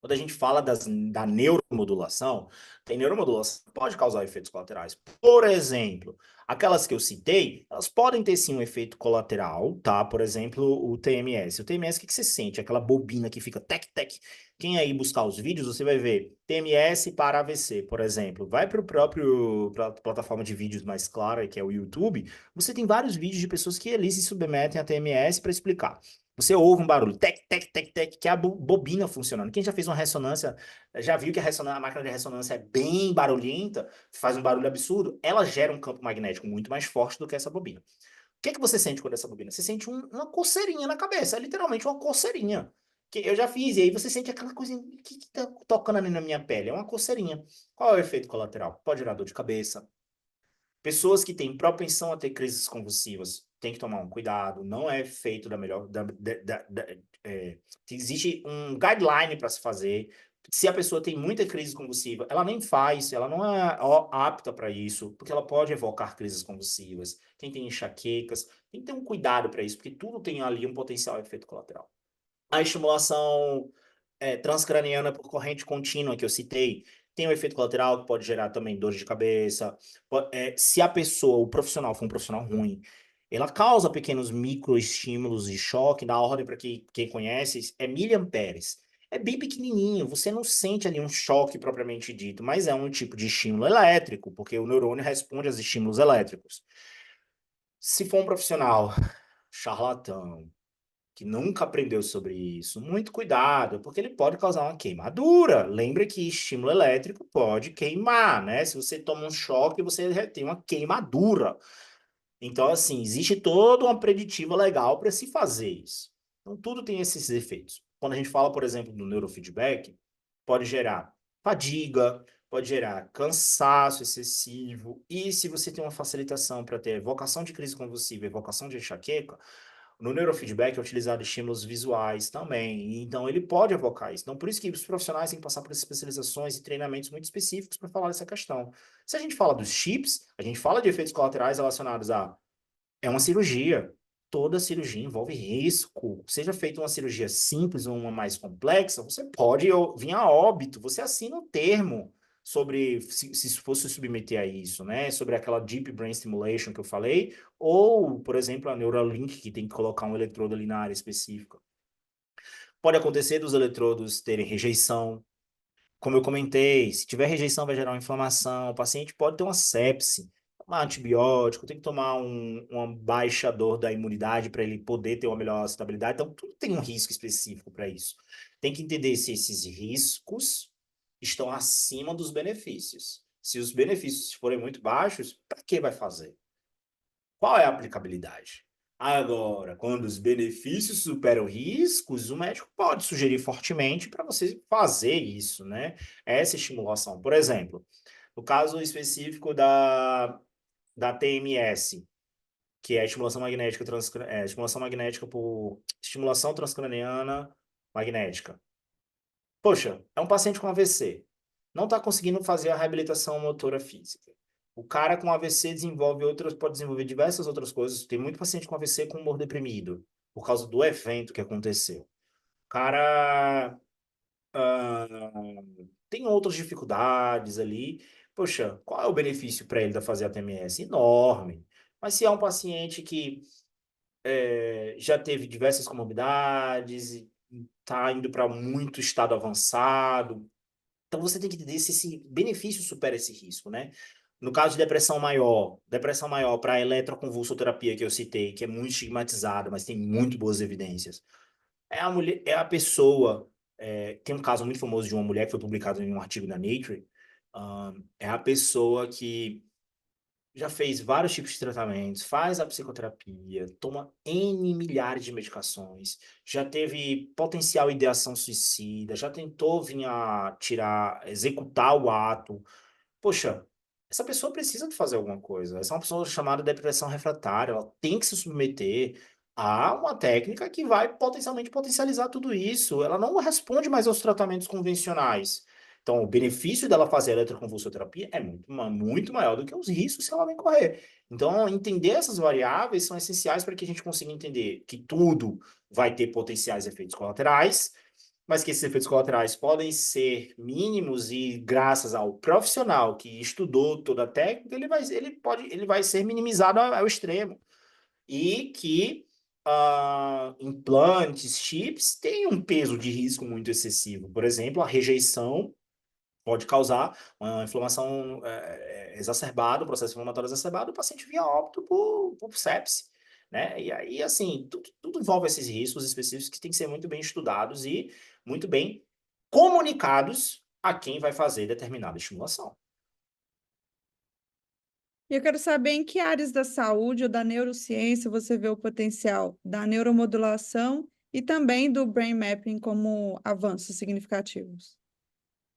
Quando a gente fala da neuromodulação, tem neuromodulação que pode causar efeitos colaterais. Por exemplo, aquelas que eu citei, elas podem ter sim um efeito colateral, tá? Por exemplo, o TMS. O TMS, o que você sente? Aquela bobina que fica tec-tec. Quem aí buscar os vídeos, você vai ver TMS para AVC, por exemplo. Vai para a plataforma de vídeos mais clara, que é o YouTube. Você tem vários vídeos de pessoas que ali se submetem a TMS para explicar. Você ouve um barulho, tec, tec, tec, tec, que é a bobina funcionando. Quem já fez uma ressonância, já viu que a máquina de ressonância é bem barulhenta, faz um barulho absurdo, ela gera um campo magnético muito mais forte do que essa bobina. O que é que você sente quando essa bobina? Você sente uma coceirinha na cabeça, é literalmente uma coceirinha. Que eu já fiz, e aí você sente aquela coisinha que tá tocando ali na minha pele, é uma coceirinha. Qual é o efeito colateral? Pode gerar dor de cabeça. Pessoas que têm propensão a ter crises convulsivas têm que tomar um cuidado, não é feito da melhor. Existe um guideline para se fazer. Se a pessoa tem muita crise convulsiva, ela nem faz, ela não é apta para isso, porque ela pode evocar crises convulsivas. Quem tem enxaquecas, tem que ter um cuidado para isso, porque tudo tem ali um potencial efeito colateral. A estimulação transcraniana por corrente contínua que eu citei, tem um efeito colateral que pode gerar também dor de cabeça. Se a pessoa, o profissional, for um profissional ruim, ela causa pequenos microestímulos de choque, da ordem, para quem conhece, é miliamperes. É bem pequenininho, você não sente ali um choque propriamente dito, mas é um tipo de estímulo elétrico, porque o neurônio responde aos estímulos elétricos. Se for um profissional charlatão, que nunca aprendeu sobre isso, muito cuidado, porque ele pode causar uma queimadura. Lembre que estímulo elétrico pode queimar, né? Se você toma um choque, você tem uma queimadura. Então, assim, existe toda uma preditiva legal para se fazer isso. Então, tudo tem esses efeitos. Quando a gente fala, por exemplo, do neurofeedback, pode gerar fadiga, pode gerar cansaço excessivo, e se você tem uma facilitação para ter evocação de crise convulsiva, evocação de enxaqueca, no neurofeedback é utilizado estímulos visuais também, então ele pode evocar isso. Então, por isso que os profissionais têm que passar por especializações e treinamentos muito específicos para falar dessa questão. Se a gente fala dos chips, a gente fala de efeitos colaterais relacionados a... É uma cirurgia. Toda cirurgia envolve risco. Seja feita uma cirurgia simples ou uma mais complexa, você pode vir a óbito. Você assina um termo sobre se fosse submeter a isso, né? Sobre aquela Deep Brain Stimulation que eu falei, ou, por exemplo, a Neuralink, que tem que colocar um eletrodo ali na área específica. Pode acontecer dos eletrodos terem rejeição. Como eu comentei, se tiver rejeição vai gerar uma inflamação, o paciente pode ter uma sepse, tomar antibiótico, tem que tomar um baixador da imunidade para ele poder ter uma melhor estabilidade. Então, tudo tem um risco específico para isso. Tem que entender se esses riscos estão acima dos benefícios. Se os benefícios forem muito baixos, para que vai fazer? Qual é a aplicabilidade? Agora, quando os benefícios superam riscos, o médico pode sugerir fortemente para você fazer isso, né? Essa estimulação. Por exemplo, no caso específico da TMS, que é a estimulação magnética, estimulação magnética por estimulação transcraniana magnética. Poxa, é um paciente com AVC. Não está conseguindo fazer a reabilitação motora física. O cara com AVC pode desenvolver diversas outras coisas. Tem muito paciente com AVC com humor deprimido, por causa do evento que aconteceu. O cara tem outras dificuldades ali. Poxa, qual é o benefício para ele da fazer a TMS? Enorme. Mas se é um paciente que já teve diversas comorbidades, está indo para muito estado avançado, então você tem que entender se esse benefício supera esse risco, né? No caso de depressão maior para a eletroconvulsoterapia que eu citei, que é muito estigmatizada, mas tem muito boas evidências. A pessoa, tem um caso muito famoso de uma mulher que foi publicado em um artigo na Nature, é a pessoa que já fez vários tipos de tratamentos, faz a psicoterapia, toma N milhares de medicações, já teve potencial ideação suicida, já tentou vir a tirar, executar o ato. Poxa, essa pessoa precisa de fazer alguma coisa. Essa é uma pessoa chamada depressão refratária, ela tem que se submeter a uma técnica que vai potencialmente potencializar tudo isso. Ela não responde mais aos tratamentos convencionais. Então, o benefício dela fazer a eletroconvulsoterapia é muito maior do que os riscos que ela vai correr. Então, entender essas variáveis são essenciais para que a gente consiga entender que tudo vai ter potenciais efeitos colaterais, mas que esses efeitos colaterais podem ser mínimos e graças ao profissional que estudou toda a técnica, ele vai ser minimizado ao extremo. E que implantes, chips, têm um peso de risco muito excessivo. Por exemplo, a rejeição pode causar uma inflamação exacerbada, um processo inflamatório exacerbado, o paciente via óbito por sepse. Né? E aí, assim, tudo envolve esses riscos específicos que têm que ser muito bem estudados e muito bem comunicados a quem vai fazer determinada estimulação. E eu quero saber em que áreas da saúde ou da neurociência você vê o potencial da neuromodulação e também do brain mapping como avanços significativos.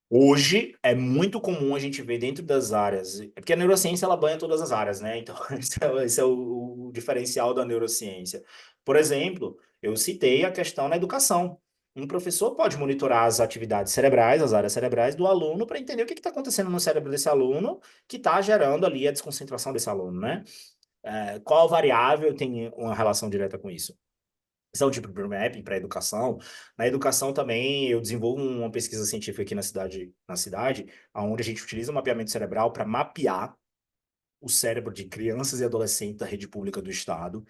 Hoje é muito comum a gente ver dentro das áreas, porque a neurociência ela banha todas as áreas, né? Então, esse é o diferencial da neurociência. Por exemplo, eu citei a questão na educação. Um professor pode monitorar as atividades cerebrais, as áreas cerebrais do aluno, para entender o que está acontecendo no cérebro desse aluno que está gerando ali a desconcentração desse aluno, né? Qual variável tem uma relação direta com isso? Esse é um tipo de mapping para a educação. Na educação também eu desenvolvo uma pesquisa científica aqui na cidade, onde a gente utiliza o mapeamento cerebral para mapear o cérebro de crianças e adolescentes da rede pública do estado,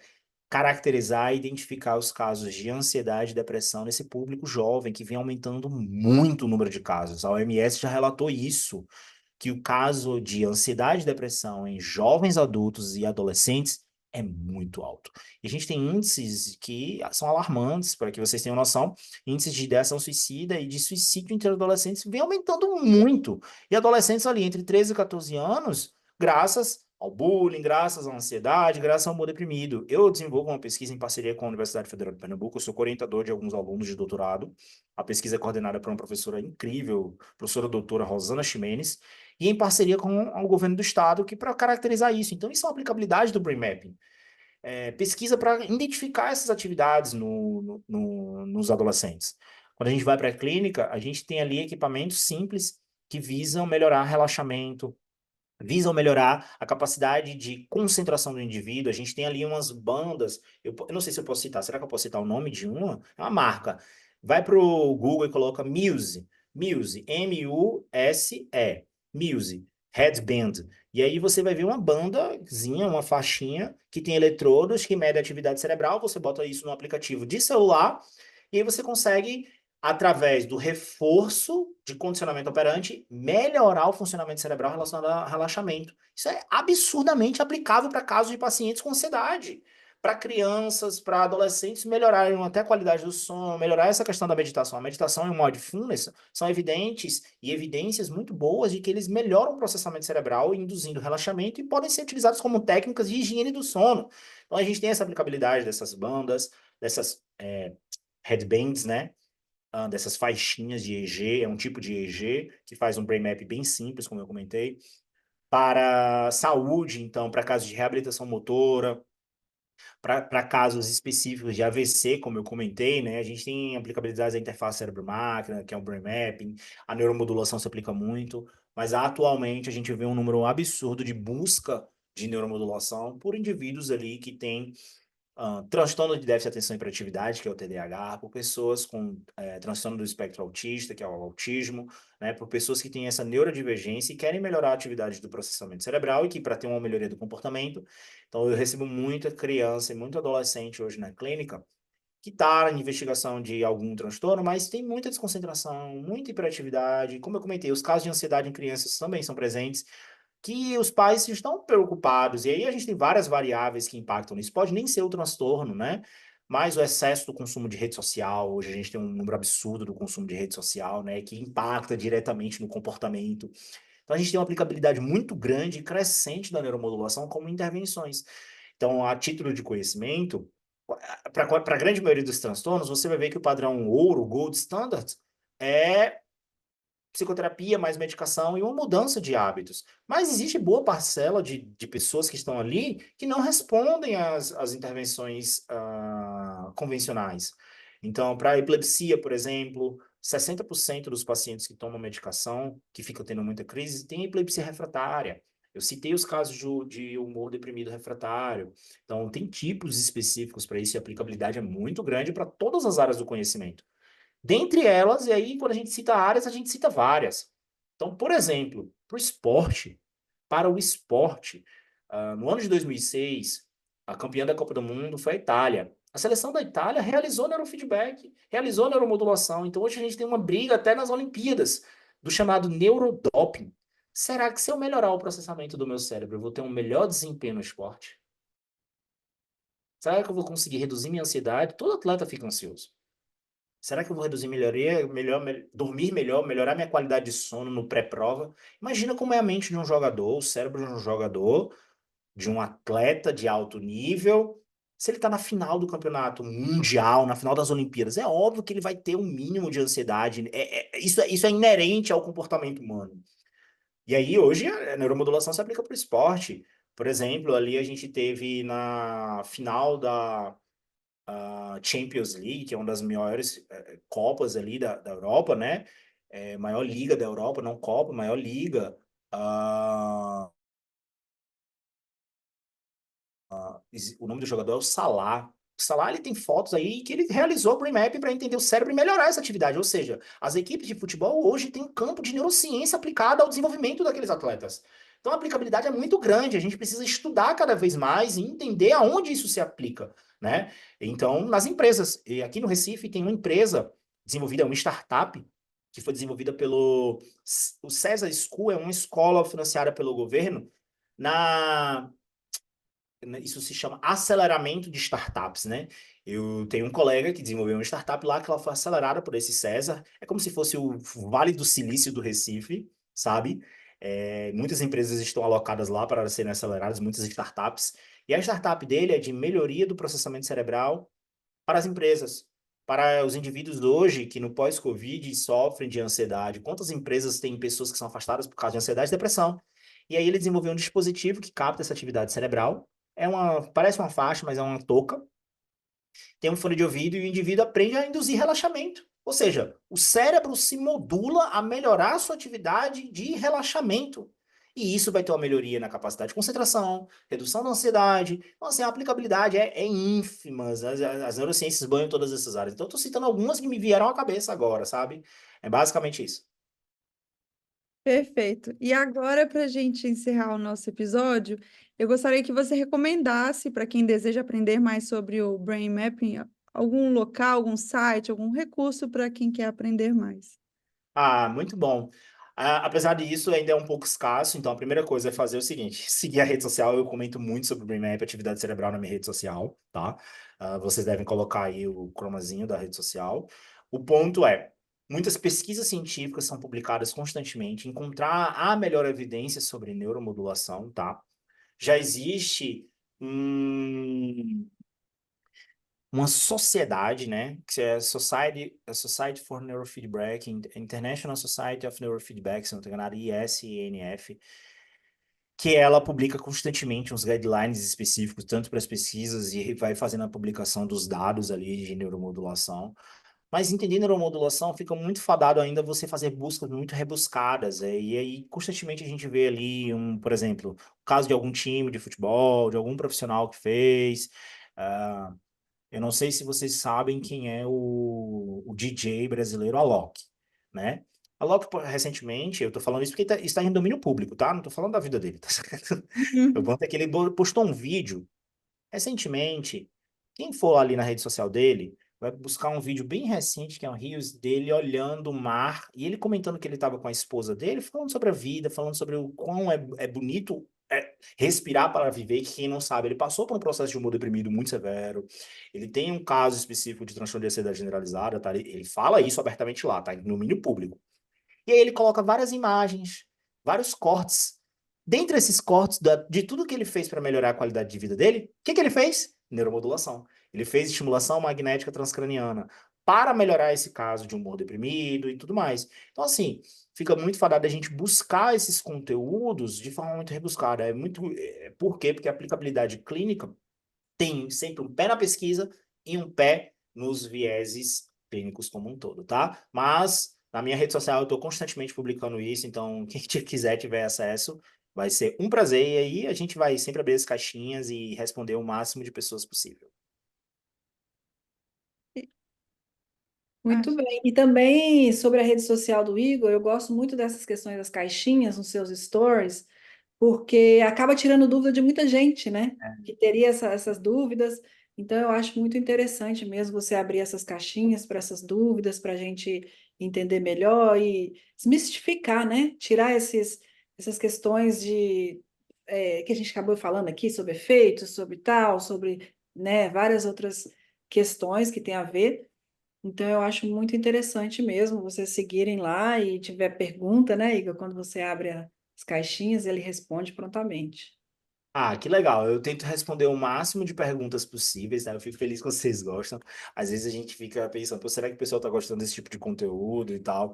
caracterizar e identificar os casos de ansiedade e depressão nesse público jovem que vem aumentando muito o número de casos. A OMS já relatou isso, que o caso de ansiedade e depressão em jovens adultos e adolescentes é muito alto. E a gente tem índices que são alarmantes, para que vocês tenham noção, índices de ideação suicida e de suicídio entre adolescentes vem aumentando muito. E adolescentes ali entre 13 e 14 anos, graças ao bullying, graças à ansiedade, graças ao humor deprimido. Eu desenvolvo uma pesquisa em parceria com a Universidade Federal de Pernambuco, eu sou orientador de alguns alunos de doutorado. A pesquisa é coordenada por uma professora incrível, professora doutora Rosana Ximenes, e em parceria com o governo do estado, que para caracterizar isso. Então, isso é uma aplicabilidade do Brain Mapping. Pesquisa para identificar essas atividades nos adolescentes. Quando a gente vai para a clínica, a gente tem ali equipamentos simples que visam melhorar relaxamento, visam melhorar a capacidade de concentração do indivíduo. A gente tem ali umas bandas, eu não sei se eu posso citar, será que eu posso citar o nome de uma? É uma marca. Vai para o Google e coloca Muse, M-U-S-E, Muse, Headband. E aí você vai ver uma bandazinha, uma faixinha, que tem eletrodos que medem a atividade cerebral, você bota isso no aplicativo de celular, e aí você consegue através do reforço de condicionamento operante, melhorar o funcionamento cerebral relacionado a relaxamento. Isso é absurdamente aplicável para casos de pacientes com ansiedade. Para crianças, para adolescentes melhorarem até a qualidade do sono, melhorar essa questão da meditação. A meditação e o mindfulness são evidentes e evidências muito boas de que eles melhoram o processamento cerebral, induzindo relaxamento e podem ser utilizados como técnicas de higiene do sono. Então a gente tem essa aplicabilidade dessas bandas, dessas headbands, né? Dessas faixinhas de EEG, é um tipo de EEG que faz um brain map bem simples, como eu comentei. Para saúde, então, para casos de reabilitação motora, para casos específicos de AVC, como eu comentei, né? A gente tem aplicabilidades da interface cérebro-máquina, que é o brain mapping, a neuromodulação se aplica muito, mas atualmente a gente vê um número absurdo de busca de neuromodulação por indivíduos ali que têm transtorno de déficit de atenção e hiperatividade, que é o TDAH, por pessoas com transtorno do espectro autista, que é o autismo, né, por pessoas que têm essa neurodivergência e querem melhorar a atividade do processamento cerebral e que para ter uma melhoria do comportamento. Então, eu recebo muita criança e muito adolescente hoje na clínica que está em investigação de algum transtorno, mas tem muita desconcentração, muita hiperatividade. Como eu comentei, os casos de ansiedade em crianças também são presentes, que os pais estão preocupados, e aí a gente tem várias variáveis que impactam nisso. Pode nem ser o transtorno, né? Mas o excesso do consumo de rede social, hoje a gente tem um número absurdo do consumo de rede social, né? Que impacta diretamente no comportamento. Então, a gente tem uma aplicabilidade muito grande e crescente da neuromodulação como intervenções. Então, a título de conhecimento, para a grande maioria dos transtornos, você vai ver que o padrão ouro, gold standard, é psicoterapia, mais medicação e uma mudança de hábitos. Mas existe boa parcela de pessoas que estão ali que não respondem às intervenções convencionais. Então, para epilepsia, por exemplo, 60% dos pacientes que tomam medicação, que ficam tendo muita crise, têm epilepsia refratária. Eu citei os casos de humor deprimido refratário. Então, tem tipos específicos para isso e a aplicabilidade é muito grande para todas as áreas do conhecimento. Dentre elas, e aí quando a gente cita áreas, a gente cita várias. Então, por exemplo, para o esporte, no ano de 2006, a campeã da Copa do Mundo foi a Itália. A seleção da Itália realizou neurofeedback, realizou neuromodulação. Então, hoje a gente tem uma briga até nas Olimpíadas, do chamado neurodoping. Será que se eu melhorar o processamento do meu cérebro, eu vou ter um melhor desempenho no esporte? Será que eu vou conseguir reduzir minha ansiedade? Todo atleta fica ansioso. Será que eu vou reduzir dormir melhor, melhorar minha qualidade de sono no pré-prova? Imagina como é a mente de um jogador, o cérebro de um jogador, de um atleta de alto nível. Se ele está na final do campeonato mundial, na final das Olimpíadas, é óbvio que ele vai ter um mínimo de ansiedade. Isso é inerente ao comportamento humano. E aí, hoje, a neuromodulação se aplica para o esporte. Por exemplo, ali a gente teve na final da Champions League, que é uma das maiores copas ali da Europa, né? Maior liga da Europa, não Copa, maior liga. Ah, o nome do jogador é o Salah. O Salah, ele tem fotos aí que ele realizou o brain map para entender o cérebro e melhorar essa atividade. Ou seja, as equipes de futebol hoje têm um campo de neurociência aplicada ao desenvolvimento daqueles atletas. Então a aplicabilidade é muito grande, a gente precisa estudar cada vez mais e entender aonde isso se aplica, né? Então, nas empresas. E aqui no Recife tem uma empresa desenvolvida, uma startup, que foi desenvolvida pelo... O César School é uma escola financiada pelo governo na isso se chama aceleramento de startups, né? Eu tenho um colega que desenvolveu uma startup lá que ela foi acelerada por esse César. É como se fosse o Vale do Silício do Recife, sabe? Muitas empresas estão alocadas lá para serem aceleradas, muitas startups. E a startup dele é de melhoria do processamento cerebral para as empresas, para os indivíduos hoje que no pós-Covid sofrem de ansiedade. Quantas empresas têm pessoas que são afastadas por causa de ansiedade e depressão? E aí ele desenvolveu um dispositivo que capta essa atividade cerebral. Parece uma faixa, mas é uma touca. Tem um fone de ouvido e o indivíduo aprende a induzir relaxamento. Ou seja, o cérebro se modula a melhorar a sua atividade de relaxamento. E isso vai ter uma melhoria na capacidade de concentração, redução da ansiedade. Então, assim, a aplicabilidade é ínfima. As neurociências banham todas essas áreas. Então, eu estou citando algumas que me vieram à cabeça agora, sabe? É basicamente isso. Perfeito. E agora, para a gente encerrar o nosso episódio, eu gostaria que você recomendasse para quem deseja aprender mais sobre o Brain Mapping, algum local, algum site, algum recurso para quem quer aprender mais. Muito bom. Apesar disso, ainda é um pouco escasso, então a primeira coisa é fazer o seguinte: seguir a rede social. Eu comento muito sobre o Brain Map, atividade cerebral na minha rede social, tá? Vocês devem colocar aí o cromazinho da rede social. O ponto é, muitas pesquisas científicas são publicadas constantemente, encontrar a melhor evidência sobre neuromodulação, tá? Já existe uma sociedade, né, que é a Society for Neurofeedback, International Society of Neurofeedback, se não estou enganado, ISNF, que ela publica constantemente uns guidelines específicos, tanto para as pesquisas, e vai fazendo a publicação dos dados ali de neuromodulação. Mas entender neuromodulação fica muito fadado ainda você fazer buscas muito rebuscadas. E aí, constantemente, a gente vê ali, por exemplo, o caso de algum time de futebol, de algum profissional que fez. ah, eu não sei se vocês sabem quem é o DJ brasileiro Alok, né? Alok, recentemente, eu tô falando isso porque está em domínio público, tá? Não tô falando da vida dele, tá certo? Eu Uhum. vou que ele postou um vídeo recentemente. Quem for ali na rede social dele, vai buscar um vídeo bem recente, que é um Reels dele olhando o mar, e ele comentando que ele estava com a esposa dele, falando sobre a vida, falando sobre o quão é bonito respirar para viver, que quem não sabe, ele passou por um processo de humor deprimido muito severo, ele tem um caso específico de transtorno de ansiedade generalizada, tá? Ele fala isso abertamente lá, tá? Em domínio público. E aí ele coloca várias imagens, vários cortes. Dentre esses cortes de tudo que ele fez para melhorar a qualidade de vida dele, o que ele fez? Neuromodulação. Ele fez estimulação magnética transcraniana para melhorar esse caso de humor deprimido e tudo mais. Então, assim, fica muito fadado a gente buscar esses conteúdos de forma muito rebuscada. Por quê? Porque a aplicabilidade clínica tem sempre um pé na pesquisa e um pé nos vieses clínicos como um todo, tá? Mas na minha rede social eu estou constantemente publicando isso, então quem quiser tiver acesso, vai ser um prazer. E aí a gente vai sempre abrir as caixinhas e responder o máximo de pessoas possível. Muito bem. E também sobre a rede social do Igor, eu gosto muito dessas questões das caixinhas nos seus stories, porque acaba tirando dúvida de muita gente, né? Que teria essas dúvidas. Então, eu acho muito interessante mesmo você abrir essas caixinhas para essas dúvidas, para a gente entender melhor e desmistificar, né? Tirar essas questões que a gente acabou falando aqui sobre efeitos, sobre tal, sobre, né, várias outras questões que têm a ver. Então, eu acho muito interessante mesmo vocês seguirem lá e tiver pergunta, né, Igor? Quando você abre as caixinhas, ele responde prontamente. Ah, que legal. Eu tento responder o máximo de perguntas possíveis, né? Eu fico feliz que vocês gostam. Às vezes a gente fica pensando, pô, será que o pessoal tá gostando desse tipo de conteúdo e tal?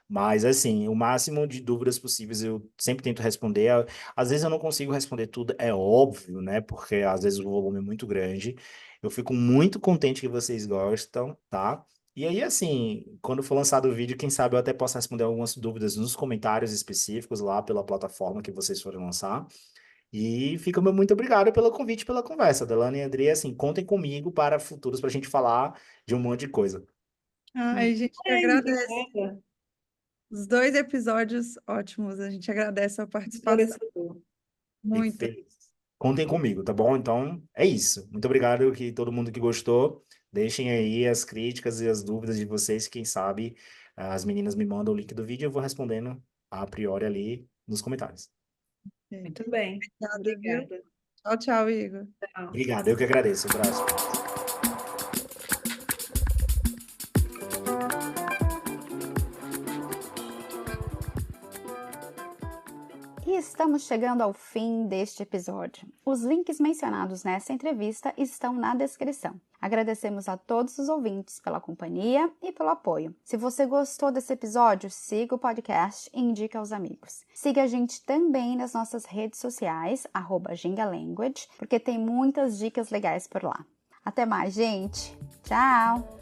Mas, assim, o máximo de dúvidas possíveis eu sempre tento responder. Às vezes eu não consigo responder tudo, é óbvio, né? Porque às vezes o volume é muito grande. Eu fico muito contente que vocês gostam, tá? E aí, assim, quando for lançado o vídeo, quem sabe eu até possa responder algumas dúvidas nos comentários específicos lá pela plataforma que vocês forem lançar. E fica meu muito obrigado pelo convite, pela conversa. Delane e André, assim, contem comigo para futuros para a gente falar de um monte de coisa. Ai, a gente que É, agradece. obrigada. Os 2 episódios ótimos. A gente agradece a participação. Esclarecedor. Fico Muito. feliz. Contem comigo, tá bom? Então, é isso. Muito obrigado que todo mundo que gostou. Deixem aí as críticas e as dúvidas de vocês. Quem sabe as meninas me mandam o link do vídeo e eu vou respondendo a priori ali nos comentários. Muito bem. Obrigada, viu? Obrigada. Tchau, tchau, Igor. Tchau. Obrigado, eu que agradeço. Um abraço. E estamos chegando ao fim deste episódio. Os links mencionados nessa entrevista estão na descrição. Agradecemos a todos os ouvintes pela companhia e pelo apoio. Se você gostou desse episódio, siga o podcast e indique aos amigos. Siga a gente também nas nossas redes sociais, @gingalanguage, porque tem muitas dicas legais por lá. Até mais, gente! Tchau!